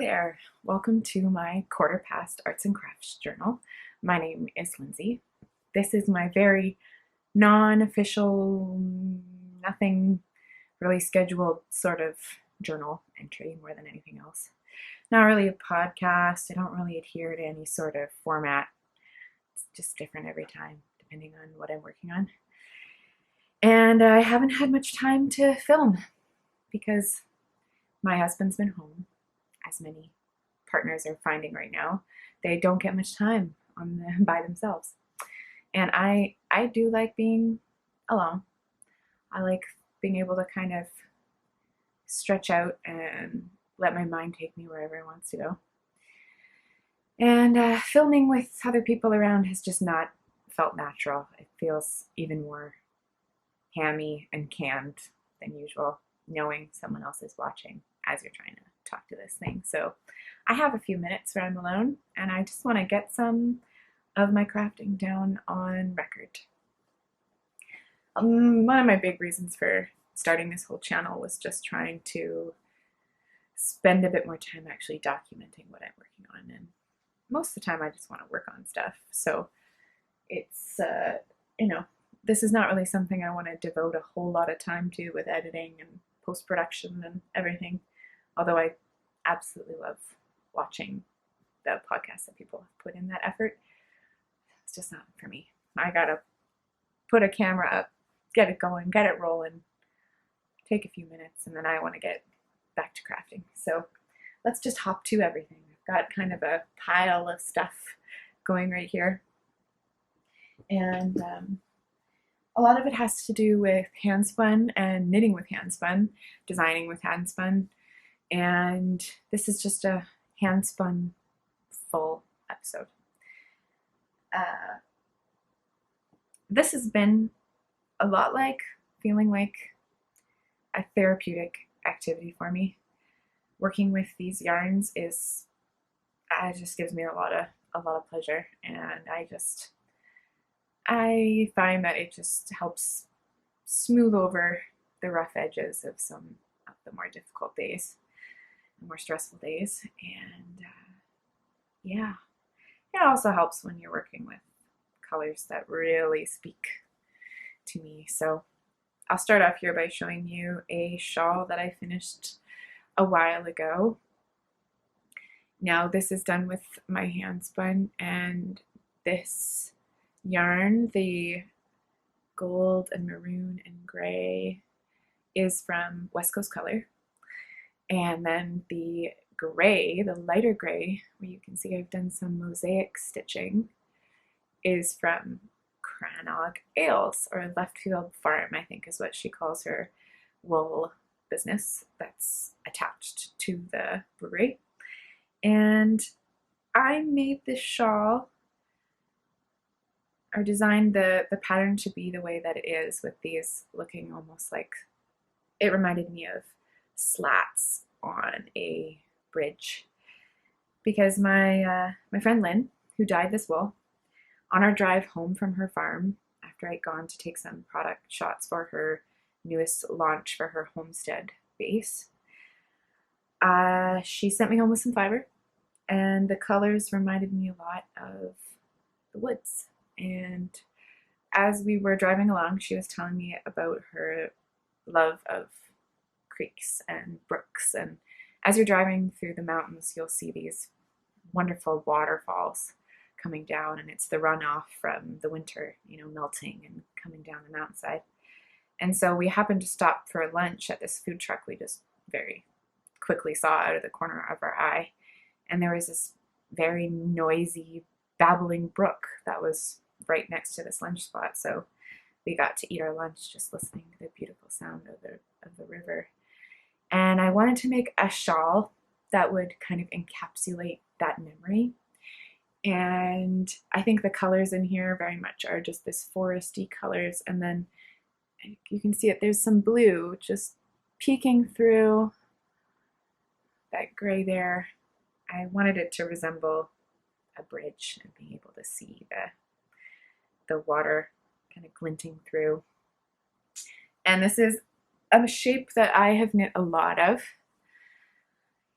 there, welcome to my quarter past arts and crafts journal. My name is Lindsay. This is my very non-official, nothing really scheduled sort of journal entry more than anything else. Not really a podcast. I don't really adhere to any sort of format. It's just different every time depending on what I'm working on. And I haven't had much time to film because my husband's been home, as many partners are finding right now. They don't get much time by themselves. And I do like being alone. I like being able to kind of stretch out and let my mind take me wherever it wants to go. And filming with other people around has just not felt natural. It feels even more hammy and canned than usual, knowing someone else is watching as you're trying to talk to this thing. So I have a few minutes where I'm alone and I just want to get some of my crafting down on record. One of my big reasons for starting this whole channel was just trying to spend a bit more time actually documenting what I'm working on, and most of the time I just want to work on stuff. So it's this is not really something I want to devote a whole lot of time to with editing and post-production and everything, although I absolutely love watching the podcasts that people have put in that effort. It's just not for me. I gotta put a camera up, get it going, get it rolling, take a few minutes, and then I want to get back to crafting. So let's just hop to everything. I've got kind of a pile of stuff going right here, and a lot of it has to do with handspun and knitting with handspun, designing with handspun, and this is just a handspun full episode. This has been a lot like feeling like a therapeutic activity for me. Working with these yarns just gives me a lot of pleasure, and I find that it just helps smooth over the rough edges of some of the more difficult days, the more stressful days. And yeah, it also helps when you're working with colors that really speak to me. So I'll start off here by showing you a shawl that I finished a while ago. Now this is done with my handspun, and this yarn, the gold and maroon and gray, is from West Coast Color, and then the gray, the lighter gray, where you can see I've done some mosaic stitching, is from Crannog Ales, or Left Field Farm, I think is what she calls her wool business that's attached to the brewery. And I made this shawl, or designed the pattern to be the way that it is, with these looking almost like, it reminded me of slats on a bridge, because my friend Lynn, who dyed this wool, on our drive home from her farm after I'd gone to take some product shots for her newest launch for her homestead base, she sent me home with some fiber, and the colors reminded me a lot of the woods. And as we were driving along, she was telling me about her love of creeks and brooks. And as you're driving through the mountains, you'll see these wonderful waterfalls coming down, and it's the runoff from the winter, melting and coming down the mountainside. And so we happened to stop for lunch at this food truck we just very quickly saw out of the corner of our eye. And there was this very noisy, babbling brook that was right next to this lunch spot. So we got to eat our lunch just listening to the beautiful sound of the river. And I wanted to make a shawl that would kind of encapsulate that memory. And I think the colors in here very much are just this foresty colors, and then you can see it, there's some blue just peeking through that gray there. I wanted it to resemble a bridge and being able to see the water kind of glinting through. And this is a shape that I have knit a lot of.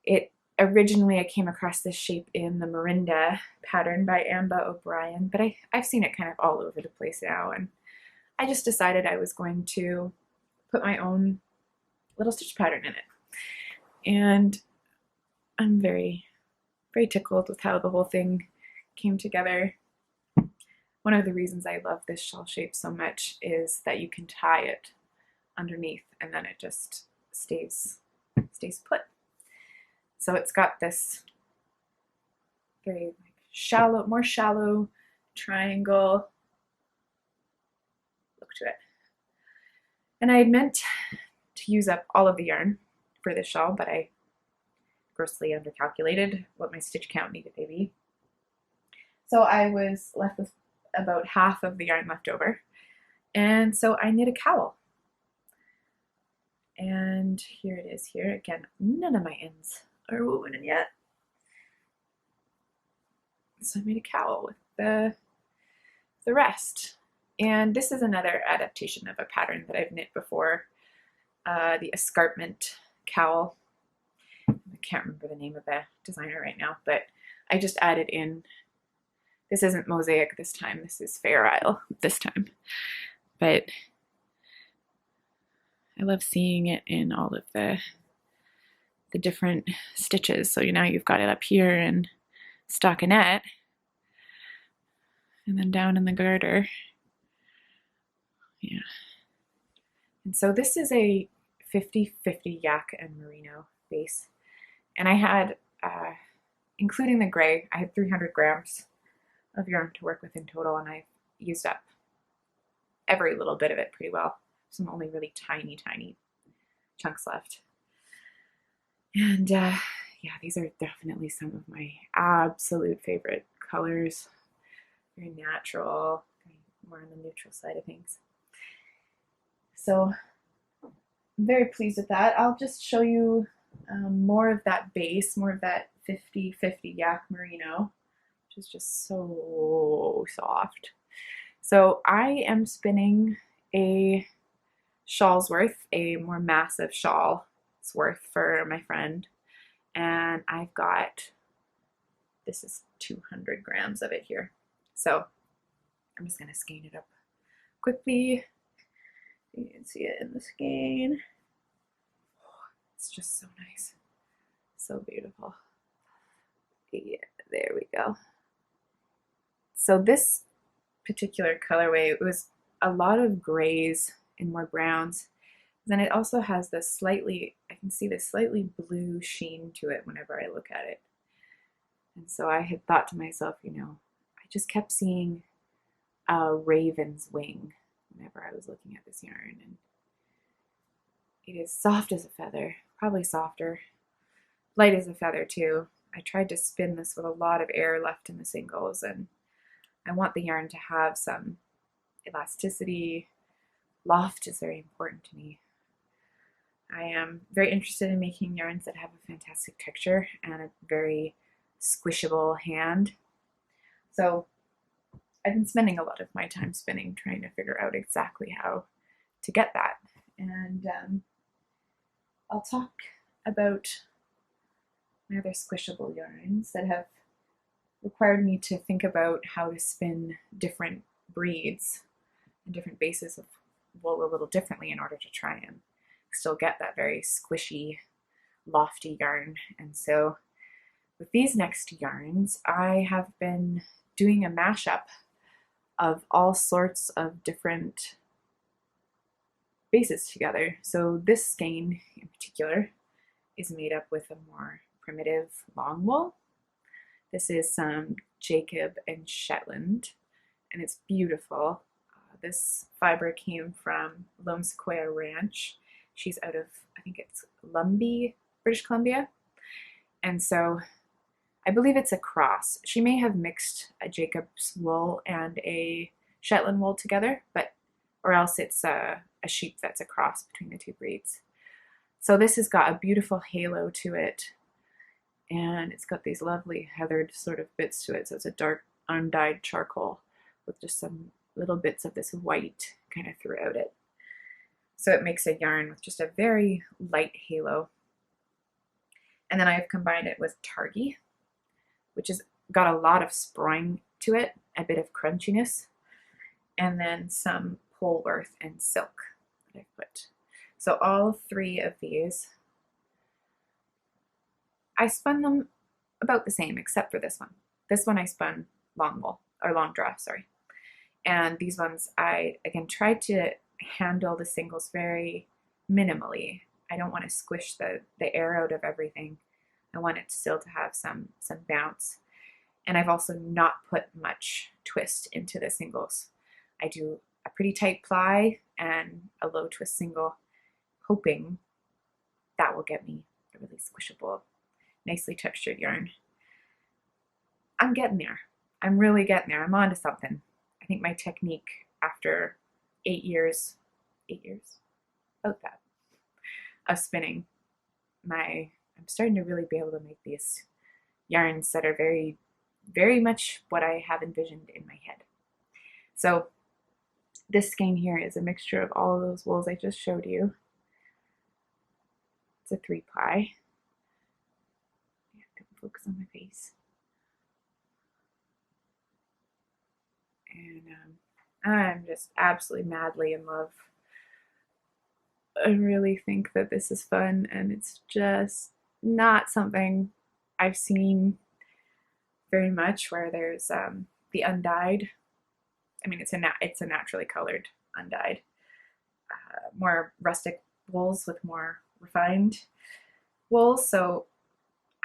It originally I came across this shape in the Merinda pattern by Ambah O'Brien, but I've seen it kind of all over the place now, and I just decided I was going to put my own little stitch pattern in it. And I'm very, very tickled with how the whole thing came together. One of the reasons I love this shawl shape so much is that you can tie it underneath and then it just stays put. So it's got this very shallow, more shallow triangle look to it. And I had meant to use up all of the yarn for this shawl, but I grossly undercalculated what my stitch count needed to be. So I was left with about half of the yarn left over. And so I knit a cowl. And here it is here. Again, none of my ends are woven in yet. So I made a cowl with the rest. And this is another adaptation of a pattern that I've knit before, the Escarpment Cowl. I can't remember the name of the designer right now, but I just added in, this isn't mosaic this time, this is Fair Isle this time. But I love seeing it in all of the different stitches. So now you've got it up here in stockinette, and then down in the garter. Yeah. And so this is a 50-50 yak and merino base. And I had, including the gray, I had 300 grams of yarn to work with in total, and I've used up every little bit of it pretty well. Some only really tiny, tiny chunks left. And yeah, these are definitely some of my absolute favorite colors. Very natural, more on the neutral side of things. So I'm very pleased with that. I'll just show you more of that base, more of that 50-50 yak merino, which is just so soft. So I am spinning a shawl's worth, a more massive shawl's worth for my friend. And I've got, this is 200 grams of it here. So I'm just gonna skein it up quickly. You can see it in the skein. It's just so nice, so beautiful. Yeah, there we go. So this particular colorway, it was a lot of grays and more browns. Then it also has this slightly, I can see this slightly blue sheen to it whenever I look at it. And so I had thought to myself, you know, I just kept seeing a raven's wing whenever I was looking at this yarn. And it is soft as a feather, probably softer, light as a feather too. I tried to spin this with a lot of air left in the singles, and I want the yarn to have some elasticity. Loft is very important to me. I am very interested in making yarns that have a fantastic texture and a very squishable hand. So I've been spending a lot of my time spinning, trying to figure out exactly how to get that. And I'll talk about my other squishable yarns that have required me to think about how to spin different breeds and different bases of wool a little differently in order to try and still get that very squishy, lofty yarn. And so with these next yarns, I have been doing a mashup of all sorts of different bases together. So this skein in particular is made up with a more primitive long wool. This is some Jacob and Shetland, and it's beautiful. This fiber came from Sequoia Ranch. She's out of, I think it's Lumbee, British Columbia. And so I believe it's a cross. She may have mixed a Jacob's wool and a Shetland wool together, or else it's a sheep that's a cross between the two breeds. So this has got a beautiful halo to it, and it's got these lovely heathered sort of bits to it. So it's a dark undyed charcoal with just some little bits of this white kind of throughout it. So it makes a yarn with just a very light halo. And then I've combined it with Targhee, which has got a lot of spring to it, a bit of crunchiness, and then some Polwarth and silk that I've put. So all three of these, I spun them about the same except for this one. This one I spun long wool, or long draw, sorry. And these ones I, again, tried to handle the singles very minimally. I don't want to squish the air out of everything. I want it still to have some bounce. And I've also not put much twist into the singles. I do a pretty tight ply and a low twist single, hoping that will get me a really squishable, nicely textured yarn. I'm getting there. I'm really getting there. I'm onto something. I think my technique after 8 years, about that, of spinning, I'm starting to really be able to make these yarns that are very, very much what I have envisioned in my head. So this skein here is a mixture of all of those wools I just showed you. It's a 3-ply. Don't focus on my face. And I'm just absolutely madly in love. I really think that this is fun, and it's just not something I've seen very much, where there's the undyed. I mean, it's a naturally colored undyed, more rustic wools with more refined wools. So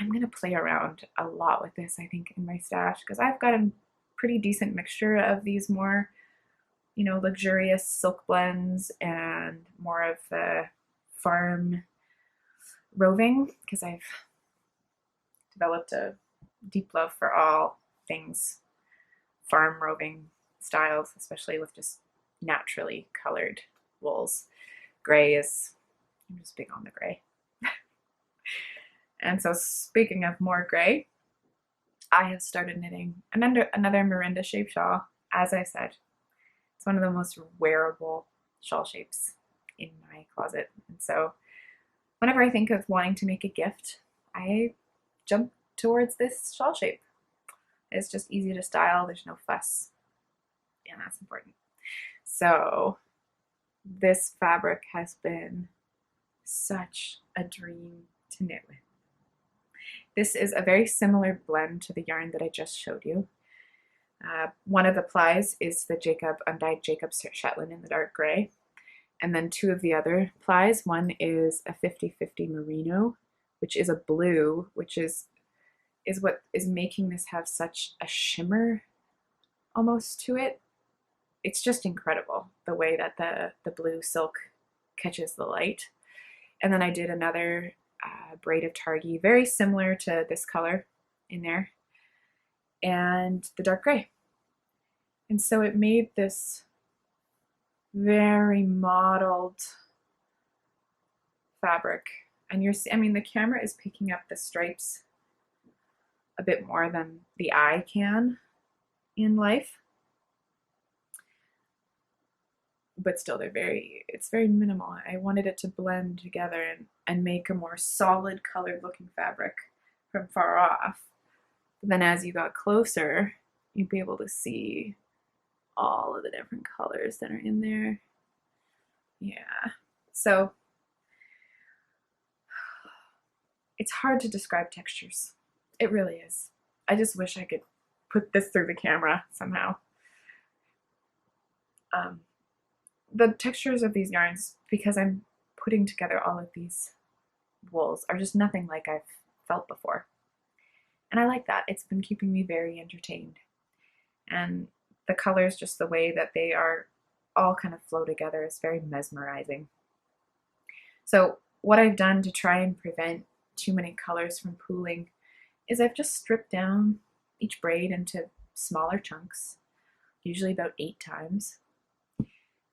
I'm gonna play around a lot with this, I think, in my stash, because I've got a pretty decent mixture of these more, you know, luxurious silk blends and more of the farm roving, because I've developed a deep love for all things farm roving styles, especially with just naturally colored wools. Gray is, I'm just big on the gray. And so speaking of more gray, I have started knitting another Merinda shape shawl. As I said, it's one of the most wearable shawl shapes in my closet. And so whenever I think of wanting to make a gift, I jump towards this shawl shape. It's just easy to style, there's no fuss, and that's important. So this fabric has been such a dream to knit with. This is a very similar blend to the yarn that I just showed you. One of the plies is the undyed Jacob Shetland in the dark gray. And then two of the other plies, one is a 50-50 Merino, which is a blue, which is what is making this have such a shimmer almost to it. It's just incredible the way that the blue silk catches the light. And then I did another braid of Targhee, very similar to this color in there, and the dark gray. And so it made this very mottled fabric. And I mean, the camera is picking up the stripes a bit more than the eye can in life. But still, it's very minimal. I wanted it to blend together and make a more solid colored looking fabric from far off. But then as you got closer, you'd be able to see all of the different colors that are in there. Yeah, so it's hard to describe textures. It really is. I just wish I could put this through the camera somehow. The textures of these yarns, because I'm putting together all of these wools, are just nothing like I've felt before. And I like that. It's been keeping me very entertained. And the colors, just the way that they are all kind of flow together, is very mesmerizing. So what I've done to try and prevent too many colors from pooling is I've just stripped down each braid into smaller chunks, usually about 8 times.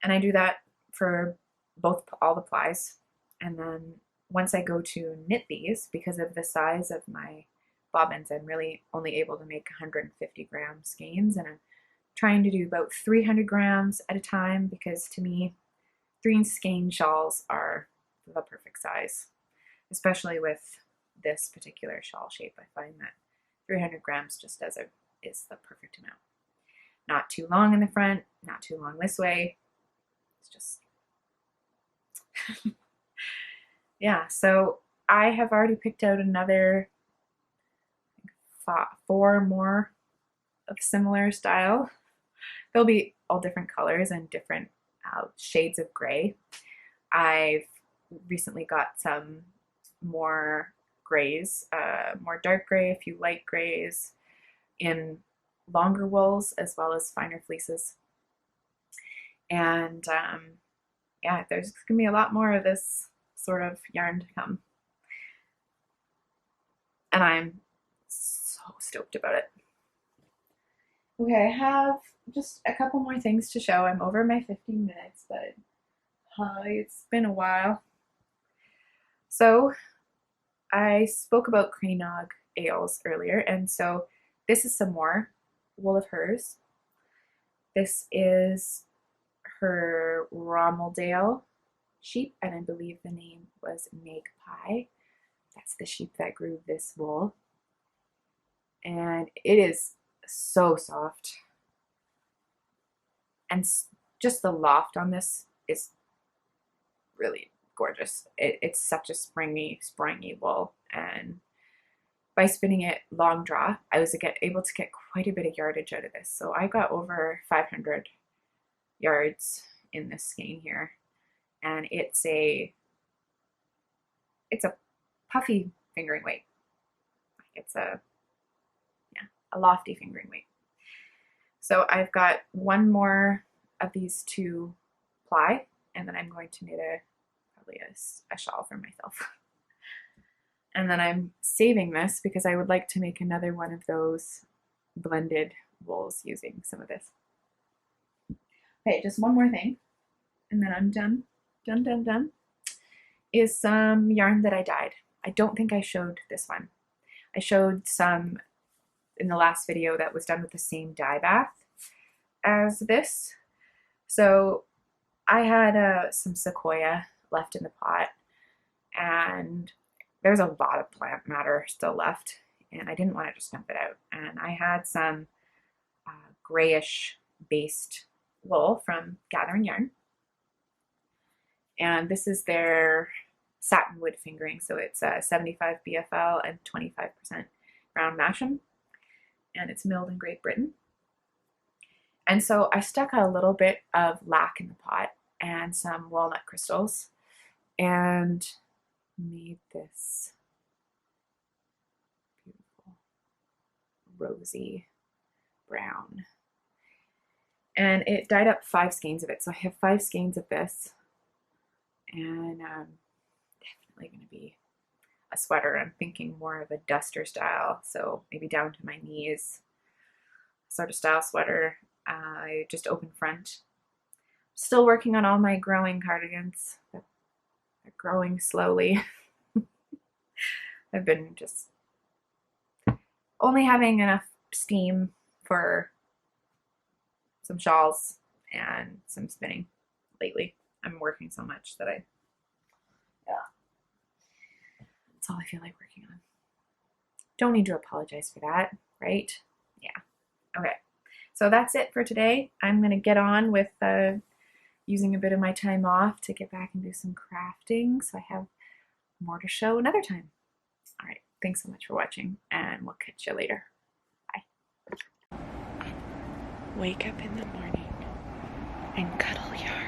And I do that for all the plies. And then once I go to knit these, because of the size of my bobbins, I'm really only able to make 150 gram skeins, and I'm trying to do about 300 grams at a time, because to me, 3 skein shawls are the perfect size, especially with this particular shawl shape. I find that 300 grams just is the perfect amount. Not too long in the front, not too long this way. It's just, yeah. So I have already picked out another 4 more of similar style. They'll be all different colors and different shades of gray. I've recently got some more grays, more dark gray, a few light grays in longer wools as well as finer fleeces. And yeah, there's gonna be a lot more of this sort of yarn to come. And I'm so stoked about it. Okay, I have just a couple more things to show. I'm over my 15 minutes, but it's been a while. So I spoke about Crannog ales earlier, and so this is some more wool of hers. This is her Romeldale sheep, and I believe the name was Magpie. That's the sheep that grew this wool. And it is so soft. And just the loft on this is really gorgeous. It's such a springy wool. And by spinning it long draw, I was able to get quite a bit of yardage out of this. So I got over 500 yards in this skein here. And it's a puffy fingering weight. It's a lofty fingering weight. So I've got one more of these to ply, and then I'm going to knit probably a shawl for myself. And then I'm saving this because I would like to make another one of those blended wools using some of this. Okay, just one more thing, and then I'm done. Done. Is some yarn that I dyed. I don't think I showed this one. I showed some in the last video that was done with the same dye bath as this. So I had some Sequoia left in the pot, and there's a lot of plant matter still left, and I didn't want to just dump it out. And I had some grayish based wool from Gathering Yarn, and this is their satin wood fingering. So it's 75 BFL and 25% brown masham, and it's milled in Great Britain. And so I stuck a little bit of lac in the pot and some walnut crystals and made this beautiful rosy brown. And it dyed up 5 skeins of it. So I have 5 skeins of this, and definitely going to be a sweater. I'm thinking more of a duster style, so maybe down to my knees sort of style sweater. Just open front. Still working on all my growing cardigans. They're growing slowly. I've been just only having enough steam for some shawls and some spinning lately. I'm working so much that that's all I feel like working on. Don't need to apologize for that, right? Yeah. Okay. So that's it for today. I'm going to get on with using a bit of my time off to get back and do some crafting, so I have more to show another time. All right. Thanks so much for watching, and we'll catch you later. Bye. Wake up in the morning and cuddle your